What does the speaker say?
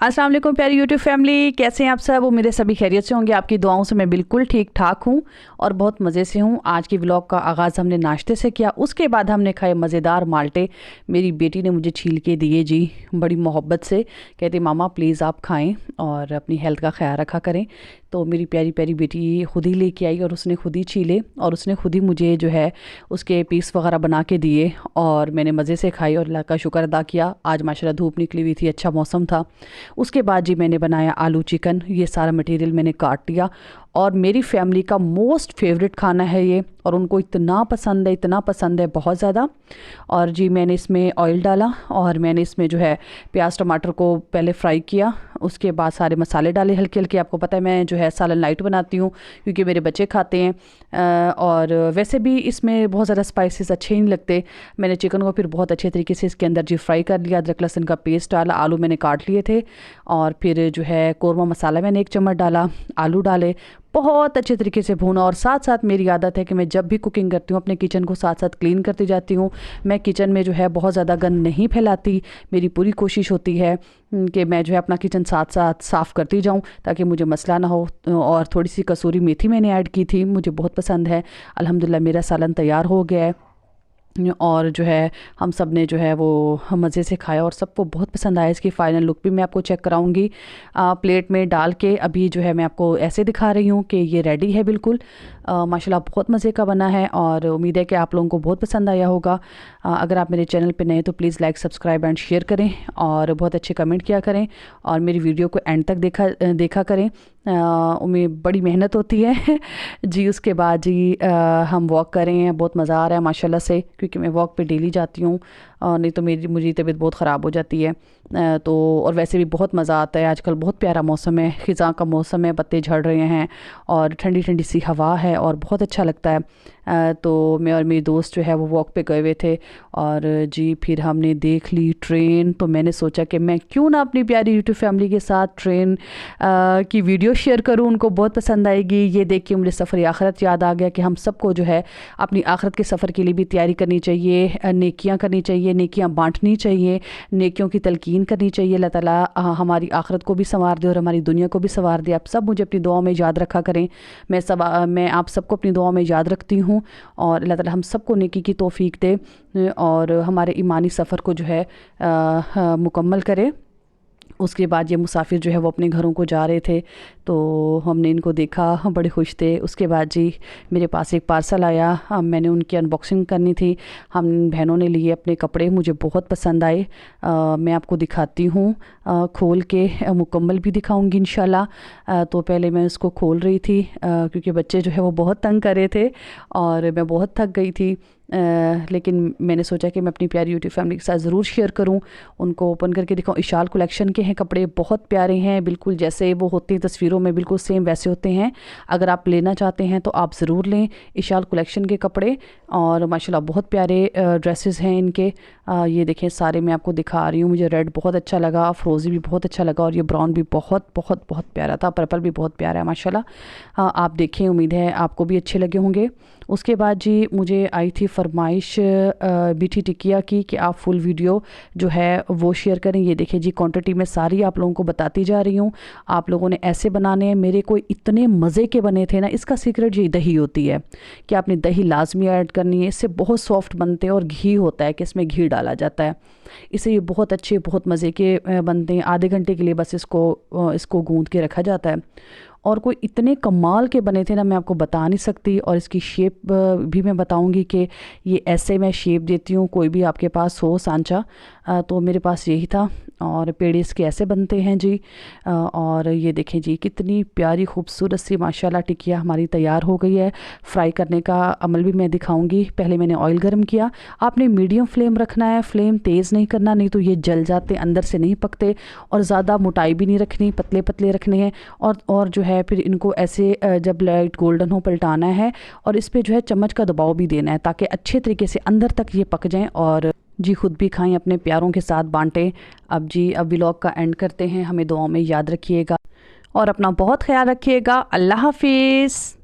अस्सलाम वालेकुम प्यारी यूट्यूब फैमिली, कैसे हैं आप सब। मेरे सभी खैरियत से होंगे। आपकी दुआओं से मैं बिल्कुल ठीक ठाक हूँ और बहुत मज़े से हूँ। आज की व्लॉग का आगाज़ हमने नाश्ते से किया, उसके बाद हमने खाए मज़ेदार माल्टे। मेरी बेटी ने मुझे छील के दिए जी, बड़ी मोहब्बत से। कहती मामा प्लीज़ आप खाएं और अपनी हेल्थ का ख्याल रखा करें। तो मेरी प्यारी प्यारी बेटी खुद ही लेके आई और उसने खुद ही छीले और उसने खुद ही मुझे जो है उसके पीस वगैरह बना के दिए और मैंने मज़े से खाई और अल्लाह का शुक्र अदा किया। आज माशाल्लाह धूप निकली हुई थी, अच्छा मौसम था। उसके बाद जी मैंने बनाया आलू चिकन। ये सारा मटेरियल मैंने काट लिया और मेरी फैमिली का मोस्ट फेवरेट खाना है ये, और उनको इतना पसंद है बहुत ज़्यादा। और जी मैंने इसमें ऑयल डाला और मैंने इसमें जो है प्याज टमाटर को पहले फ्राई किया, उसके बाद सारे मसाले डाले हल्के हल्के। आपको पता है मैं जो है सालन लाइट बनाती हूँ क्योंकि मेरे बच्चे खाते हैं और वैसे भी इसमें बहुत ज़्यादा स्पाइसेस अच्छे नहीं लगते। मैंने चिकन को फिर बहुत अच्छे तरीके से इसके अंदर जी फ्राई कर लिया। अदरक लहसुन का पेस्ट डाला, आलू मैंने काट लिए थे और फिर जो है कौरमा मसाला मैंने 1 चम्मच डाला, आलू डाले, बहुत अच्छे तरीके से भूना। और साथ साथ मेरी आदत है कि मैं जब भी कुकिंग करती हूँ अपने किचन को साथ साथ क्लीन करती जाती हूँ। मैं किचन में जो है बहुत ज़्यादा गंद नहीं फैलाती। मेरी पूरी कोशिश होती है कि मैं जो है अपना किचन साथ साथ साफ़ करती जाऊँ ताकि मुझे मसला ना हो। और थोड़ी सी कसूरी मेथी मैंने ऐड की थी, मुझे बहुत पसंद है। अल्हम्दुलिल्लाह मेरा सालन तैयार हो गया है और जो है हम सब ने जो है वो मज़े से खाया और सबको बहुत पसंद आया। इसकी फ़ाइनल लुक भी मैं आपको चेक कराऊंगी प्लेट में डाल के। अभी जो है मैं आपको ऐसे दिखा रही हूँ कि ये रेडी है बिल्कुल। माशाल्लाह बहुत मज़े का बना है और उम्मीद है कि आप लोगों को बहुत पसंद आया होगा। अगर आप मेरे चैनल पे नए हैं तो please like subscribe and share करें और बहुत अच्छे कमेंट किया करें और मेरी वीडियो को एंड तक देखा करें। उम्मीद बड़ी मेहनत होती है जी। उसके बाद जी हम वॉक कर रहे हैं, बहुत मज़ा आ रहा है माशाल्लाह से, क्योंकि मैं वॉक पे डेली जाती हूँ नहीं तो मुझे तबीयत बहुत ख़राब हो जाती है। तो और वैसे भी बहुत मज़ा आता है। आजकल बहुत प्यारा मौसम है, ख़िज़ां का मौसम है, पत्ते झड़ रहे हैं और ठंडी ठंडी सी हवा है और बहुत अच्छा लगता है। तो मैं और मेरी दोस्त जो है वो वॉक पे गए हुए थे और जी फिर हमने देख ली ट्रेन। तो मैंने सोचा कि मैं क्यों ना अपनी प्यारी यूट्यूब फैमिली के साथ ट्रेन की वीडियो शेयर करूं, उनको बहुत पसंद आएगी। ये देख के मुझे सफ़र आखिरत याद आ गया कि हम सबको जो है अपनी आखिरत के सफ़र के लिए भी तैयारी करनी चाहिए, नेकियां करनी चाहिए, नेकियां बांटनी चाहिए, नेकियों की तलकीन करनी चाहिए। अल्लाह ताला हमारी आखिरत को भी संवार दे और हमारी दुनिया को भी संवार दे। आप सब मुझे अपनी दुआओं में याद रखा करें। मैं आप सबको अपनी दुआओं में याद रखती हूँ और अल्लाह ताला हम सबको नेकी की तौफीक दे और हमारे ईमानी सफ़र को जो है मुकम्मल करे। उसके बाद ये मुसाफिर जो है वो अपने घरों को जा रहे थे तो हमने इनको देखा, बड़े खुश थे। उसके बाद जी मेरे पास एक पार्सल आया, मैंने उनकी अनबॉक्सिंग करनी थी। हम बहनों ने लिए अपने कपड़े, मुझे बहुत पसंद आए। मैं आपको दिखाती हूँ खोल के, मुकम्मल भी दिखाऊंगी इंशाल्लाह। तो पहले मैं इसको खोल रही थी क्योंकि बच्चे जो है वो बहुत तंग कर रहे थे और मैं बहुत थक गई थी। लेकिन मैंने सोचा कि मैं अपनी प्यारी यूट्यूब फैमिली के साथ ज़रूर शेयर करूं, उनको ओपन करके दिखाऊं। इशाल कलेक्शन के हैं कपड़े, बहुत प्यारे हैं, बिल्कुल जैसे वो होते हैं तस्वीरों में बिल्कुल सेम वैसे होते हैं। अगर आप लेना चाहते हैं तो आप ज़रूर लें इशाल कलेक्शन के कपड़े। और माशाल्लाह बहुत प्यारे ड्रेसेस हैं इनके। ये देखें सारे मैं आपको दिखा रही हूँ। मुझे रेड बहुत अच्छा लगा, फ्रोज़ी भी बहुत अच्छा लगा और ये ब्राउन भी बहुत बहुत बहुत प्यारा था, पर्पल भी बहुत प्यारा है माशाल्लाह। आप देखें, उम्मीद है आपको भी अच्छे लगे होंगे। उसके बाद जी मुझे आई थी फरमाइश बीठी टिकिया की कि आप फुल वीडियो जो है वो शेयर करें। ये देखिए जी क्वांटिटी में सारी आप लोगों को बताती जा रही हूँ। आप लोगों ने ऐसे बनाने हैं, मेरे को इतने मज़े के बने थे ना। इसका सीक्रेट जी दही होती है कि आपने दही लाजमी ऐड करनी है, इससे बहुत सॉफ्ट बनते हैं। और घी होता है कि इसमें घी डाला जाता है, इससे ये बहुत अच्छे बहुत मज़े के बनते हैं। आधे घंटे के लिए बस इसको गूंद के रखा जाता है और कोई इतने कमाल के बने थे ना, मैं आपको बता नहीं सकती। और इसकी शेप भी मैं बताऊंगी कि ये ऐसे मैं शेप देती हूँ। कोई भी आपके पास हो सांचा तो मेरे पास यही था। और पेड़े इसके ऐसे बनते हैं जी। और ये देखें जी कितनी प्यारी खूबसूरत सी माशाल्लाह टिकिया हमारी तैयार हो गई है। फ्राई करने का अमल भी मैं दिखाऊंगी। पहले मैंने ऑयल गर्म किया। आपने मीडियम फ्लेम रखना है, फ्लेम तेज़ नहीं करना, नहीं तो ये जल जाते, अंदर से नहीं पकते। और ज़्यादा मोटाई भी नहीं रखनी, पतले पतले रखने हैं। और जो है फिर इनको ऐसे जब लाइट गोल्डन हो पलटाना है और इस पर जो है चम्मच का दबाव भी देना है ताकि अच्छे तरीके से अंदर तक ये पक जाएं और जी खुद भी खाएं, अपने प्यारों के साथ बांटें। अब व्लॉग का एंड करते हैं। हमें दुआओं में याद रखिएगा और अपना बहुत ख्याल रखिएगा। अल्लाह हाफिज़।